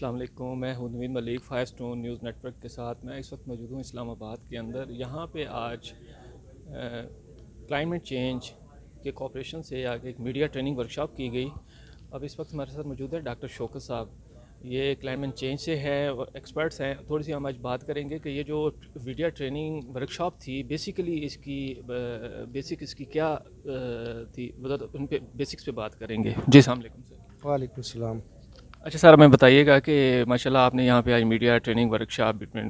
السلام علیکم، میں ہوں نوید ملک 5 اسٹون نیوز نیٹ ورک کے ساتھ. میں اس وقت موجود ہوں اسلام آباد کے اندر. یہاں پہ آج کلائمیٹ چینج کے کوپریشن سے آگے ایک میڈیا ٹریننگ ورکشاپ کی گئی. اب اس وقت ہمارے ساتھ موجود ہے ڈاکٹر شوکت صاحب. یہ کلائمیٹ چینج سے ہے اور ایکسپرٹس ہیں. تھوڑی سی ہم آج بات کریں گے کہ یہ جو میڈیا ٹریننگ ورکشاپ تھی بیسیکلی اس کی کیا تھی، ان پہ بیسکس پہ بات کریں گے. جی السلام علیکم سر. وعلیکم السلام. اچھا سر، ہمیں بتائیے گا کہ ماشاءاللہ آپ نے یہاں پہ آج media training workshop between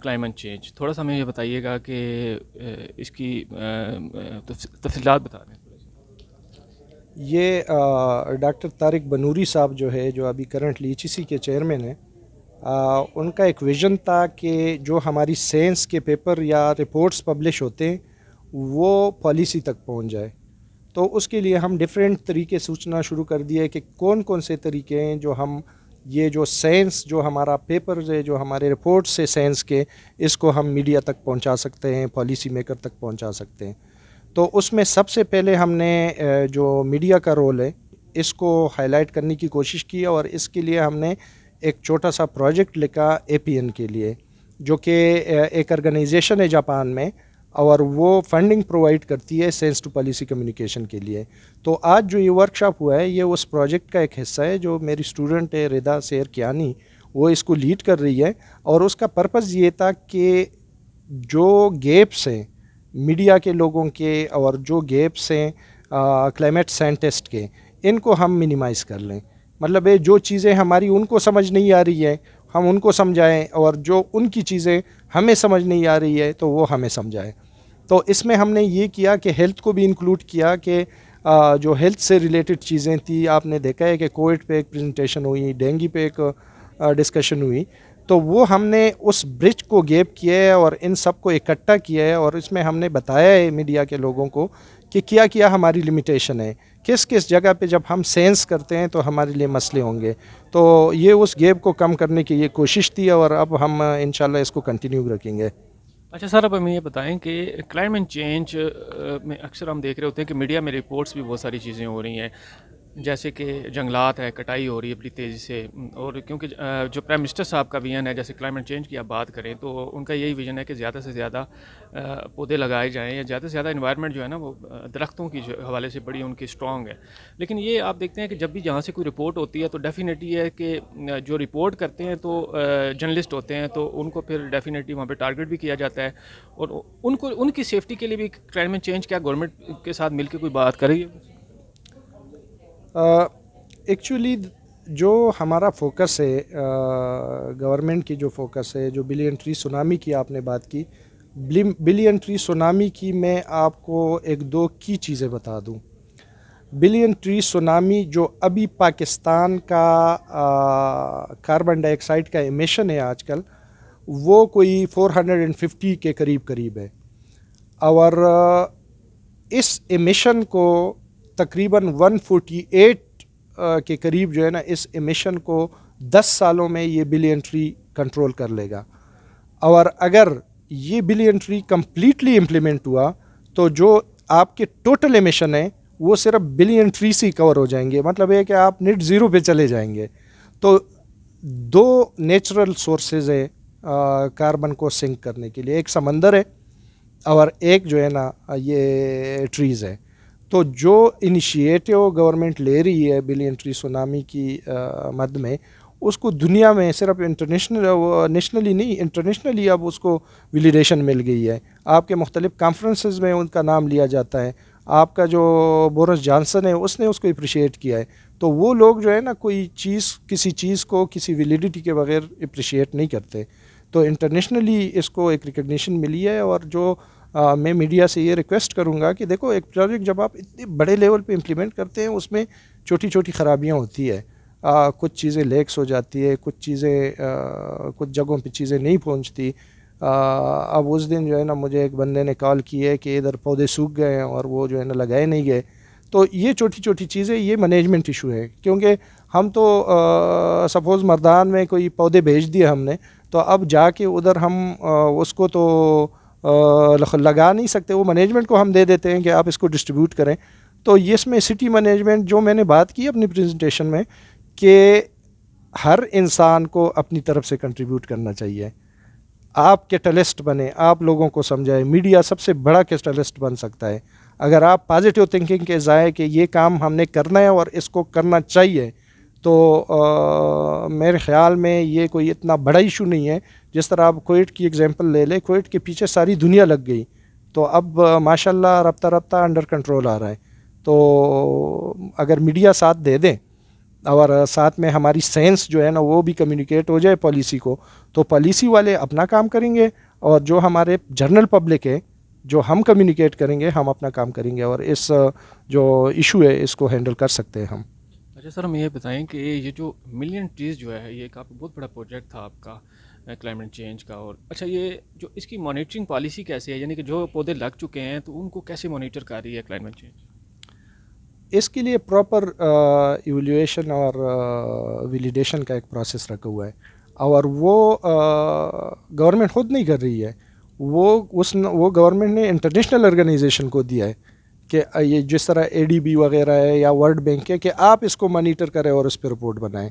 climate change, تھوڑا سا ہمیں یہ بتائیے گا کہ اس کی تفصیلات بتا دیں. یہ ڈاکٹر طارق بنوری صاحب جو ہے، جو ابھی کرنٹلی HEC کے چیئرمین ہیں، ان کا ایک ویژن تھا کہ جو ہماری سائنس کے پیپر یا رپورٹس پبلش ہوتے ہیں وہ پالیسی تک پہنچ جائے. تو اس کے لیے ہم ڈیفرینٹ طریقے سوچنا شروع کر دیے کہ کون کون سے طریقے ہیں جو ہم یہ جو سائنس، جو ہمارا پیپرز ہے، جو ہمارے رپورٹس ہے سائنس کے، اس کو ہم میڈیا تک پہنچا سکتے ہیں، پالیسی میکر تک پہنچا سکتے ہیں. تو اس میں سب سے پہلے ہم نے جو میڈیا کا رول ہے اس کو ہائی لائٹ کرنے کی کوشش کی، اور اس کے لیے ہم نے ایک چھوٹا سا پروجیکٹ لکھا APN کے لیے، جو کہ ایک آرگنائزیشن ہے جاپان میں، اور وہ فنڈنگ پرووائڈ کرتی ہے سائنس ٹو پالیسی کمیونیکیشن کے لیے. تو آج جو یہ ورکشاپ ہوا ہے یہ اس پروجیکٹ کا ایک حصہ ہے. جو میری اسٹوڈنٹ ہے ردا سیر کیانی، وہ اس کو لیڈ کر رہی ہے، اور اس کا پرپز یہ تھا کہ جو گیپس ہیں میڈیا کے لوگوں کے اور جو گیپس ہیں کلائمیٹ سائنٹسٹ کے، ان کو ہم منیمائز کر لیں. مطلب ہے جو چیزیں ہماری ان کو سمجھ نہیں آ رہی ہے ہم ان کو سمجھائیں، اور جو ان کی چیزیں ہمیں سمجھ نہیں آ رہی ہے تو وہ ہمیں سمجھائیں. تو اس میں ہم نے یہ کیا کہ ہیلتھ کو بھی انکلوڈ کیا، کہ جو ہیلتھ سے ریلیٹڈ چیزیں تھیں، آپ نے دیکھا ہے کہ کووڈ پہ ایک پریزنٹیشن ہوئی، ڈینگی پہ ایک ڈسکشن ہوئی، تو وہ ہم نے اس برج کو گیپ کیا ہے اور ان سب کو اکٹھا کیا ہے. اور اس میں ہم نے بتایا ہے میڈیا کے لوگوں کو کہ کیا کیا ہماری لمیٹیشن ہے، کس کس جگہ پہ جب ہم سینس کرتے ہیں تو ہمارے لیے مسئلے ہوں گے. تو یہ اس گیپ کو کم کرنے کی یہ کوشش تھی، اور اب ہم انشاءاللہ اس کو کنٹینیو رکھیں گے. اچھا سر، اب ہمیں یہ بتائیں کہ کلائمیٹ چینج میں اکثر ہم دیکھ رہے ہوتے ہیں کہ میڈیا میں رپورٹس بھی بہت ساری چیزیں ہو رہی ہیں، جیسے کہ جنگلات ہے، کٹائی ہو رہی ہے بڑی تیزی سے. اور کیونکہ جو پرائم منسٹر صاحب کا ویژن ہے، جیسے کلائمیٹ چینج کی آپ بات کریں تو ان کا یہی ویژن ہے کہ زیادہ سے زیادہ پودے لگائے جائیں، یا زیادہ سے زیادہ انوائرمنٹ جو ہے نا وہ درختوں کی حوالے سے بڑی ان کی اسٹرانگ ہے. لیکن یہ آپ دیکھتے ہیں کہ جب بھی جہاں سے کوئی رپورٹ ہوتی ہے تو ڈیفینیٹلی ہے کہ جو رپورٹ کرتے ہیں تو جرنلسٹ ہوتے ہیں، تو ان کو پھر ڈیفینیٹلی وہاں پہ ٹارگٹ بھی کیا جاتا ہے. اور ان کی سیفٹی کے لیے بھی کلائمیٹ چینج کیا گورنمنٹ کے ساتھ مل کے کوئی بات کر رہی ہے؟ ایکچولی جو ہمارا فوکس ہے، گورنمنٹ کی جو فوکس ہے، جو بلین ٹری سونامی کی آپ نے بات کی، بلین ٹری سونامی کی میں آپ کو ایک دو کی چیزیں بتا دوں. بلین ٹری سونامی جو ابھی پاکستان کا کاربن ڈائی آکسائڈ کا ایمیشن ہے آج کل، وہ کوئی 450 کے قریب ہے. اور اس ایمیشن کو تقریباً 148 کے قریب جو ہے نا، اس ایمیشن کو 10 سالوں میں یہ بلین ٹری کنٹرول کر لے گا. اور اگر یہ بلین ٹری کمپلیٹلی امپلیمنٹ ہوا تو جو آپ کے ٹوٹل ایمیشن ہیں وہ صرف بلین ٹری سے کور ہو جائیں گے. مطلب ہے کہ آپ نیٹ زیرو پہ چلے جائیں گے. تو دو نیچرل سورسز ہیں کاربن کو سنک کرنے کے لیے، ایک سمندر ہے اور ایک جو ہے نا یہ ٹریز ہے. تو جو انیشیٹو گورنمنٹ لے رہی ہے بلین ٹری سونامی کی مد میں، اس کو دنیا میں صرف نیشنلی نہیں، انٹرنیشنلی اب اس کو ویلیڈیشن مل گئی ہے. آپ کے مختلف کانفرنسز میں ان کا نام لیا جاتا ہے. آپ کا جو بورس جانسن ہے اس نے اس کو اپریشیٹ کیا ہے. تو وہ لوگ جو ہے نا کوئی چیز، کسی چیز کو کسی ویلیڈیٹی کے بغیر اپریشیٹ نہیں کرتے. تو انٹرنیشنلی اس کو ایک ریکگنیشن ملی ہے. اور جو میں میڈیا سے یہ ریکویسٹ کروں گا کہ دیکھو، ایک پروجیکٹ جب آپ اتنے بڑے لیول پہ امپلیمنٹ کرتے ہیں اس میں چھوٹی چھوٹی خرابیاں ہوتی ہے. کچھ چیزیں لیکس ہو جاتی ہے، کچھ چیزیں کچھ جگہوں پہ چیزیں نہیں پہنچتی. اب اس دن جو ہے نا مجھے ایک بندے نے کال کی ہے کہ ادھر پودے سوکھ گئے ہیں اور وہ جو ہے نا لگائے نہیں گئے. تو یہ چھوٹی چھوٹی چیزیں، یہ مینجمنٹ ایشو ہے. کیونکہ ہم تو سپوز مردان میں کوئی پودے بھیج دیے ہم نے، تو اب جا کے ادھر ہم اس کو تو لگا نہیں سکتے. وہ مینجمنٹ کو ہم دے دیتے ہیں کہ آپ اس کو ڈسٹریبیوٹ کریں. تو اس میں سٹی مینجمنٹ جو میں نے بات کی اپنی پریزنٹیشن میں، کہ ہر انسان کو اپنی طرف سے کنٹریبیوٹ کرنا چاہیے. آپ کیٹلسٹ بنے, آپ لوگوں کو سمجھائے. میڈیا سب سے بڑا کیٹلسٹ بن سکتا ہے اگر آپ پازیٹیو تھنکنگ کے ذائقے کہ یہ کام ہم نے کرنا ہے اور اس کو کرنا چاہیے. تو میرے خیال میں یہ کوئی اتنا بڑا ایشو نہیں ہے. جس طرح آپ کوئٹ کی اگزامپل لے لیں, کوئٹ کے پیچھے ساری دنیا لگ گئی, تو اب ماشاء اللہ رفتہ رفتہ انڈر کنٹرول آ رہا ہے. تو اگر میڈیا ساتھ دے دیں اور ساتھ میں ہماری سائنس جو ہے نا وہ بھی کمیونیکیٹ ہو جائے پالیسی کو, تو پالیسی والے اپنا کام کریں گے, اور جو ہمارے جنرل پبلک ہے جو ہم کمیونیکیٹ کریں گے ہم اپنا کام کریں گے, اور اس جو ایشو ہے اس کو ہینڈل کر سکتے ہیں ہم. اچھا سر, ہم یہ بتائیں کہ یہ جو ملین ٹریز جو ہے یہ ایک آپ بہت بڑا پروجیکٹ تھا آپ کا کلائمیٹ چینج کا, اور اچھا یہ جو اس کی مانیٹرنگ پالیسی کیسے ہے, یعنی کہ جو پودے لگ چکے ہیں تو ان کو کیسے مانیٹر کر رہی ہے کلائمیٹ چینج؟ اس کے لیے پراپر ایویلیویشن اور ویلیڈیشن کا ایک پروسیس رکھا ہوا ہے, اور وہ گورنمنٹ خود نہیں کر رہی ہے, وہ گورنمنٹ نے انٹرنیشنل آرگنائزیشن کو دیا ہے کہ یہ جس طرح اے ڈی بی وغیرہ ہے یا ورلڈ بینک ہے کہ آپ اس کو مانیٹر کریں اور اس پہ رپورٹ بنائیں,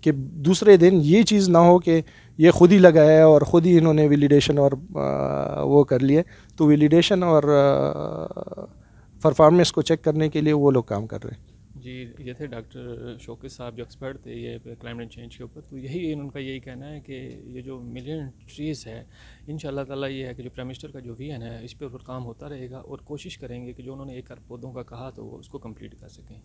کہ دوسرے دن یہ چیز نہ ہو کہ یہ خود ہی لگایا ہے اور خود ہی انہوں نے ویلیڈیشن اور وہ کر لیے. تو ویلیڈیشن اور پرفارمنس کو چیک کرنے کے لیے وہ لوگ کام کر رہے ہیں. جی, یہ تھے ڈاکٹر شوکت صاحب جو ایکسپرٹ تھے یہ کلائمیٹ چینج کے اوپر. تو یہی ان کا یہی کہنا ہے کہ یہ جو ملین ٹریز ہے ان شاء اللہ تعالیٰ یہ ہے کہ جو پرائم منسٹر کا جو ویژن ہے اس پہ اوپر کام ہوتا رہے گا, اور کوشش کریں گے کہ جو انہوں نے 1 ارب پودوں کا کہا تو وہ اس کو کمپلیٹ کر سکیں.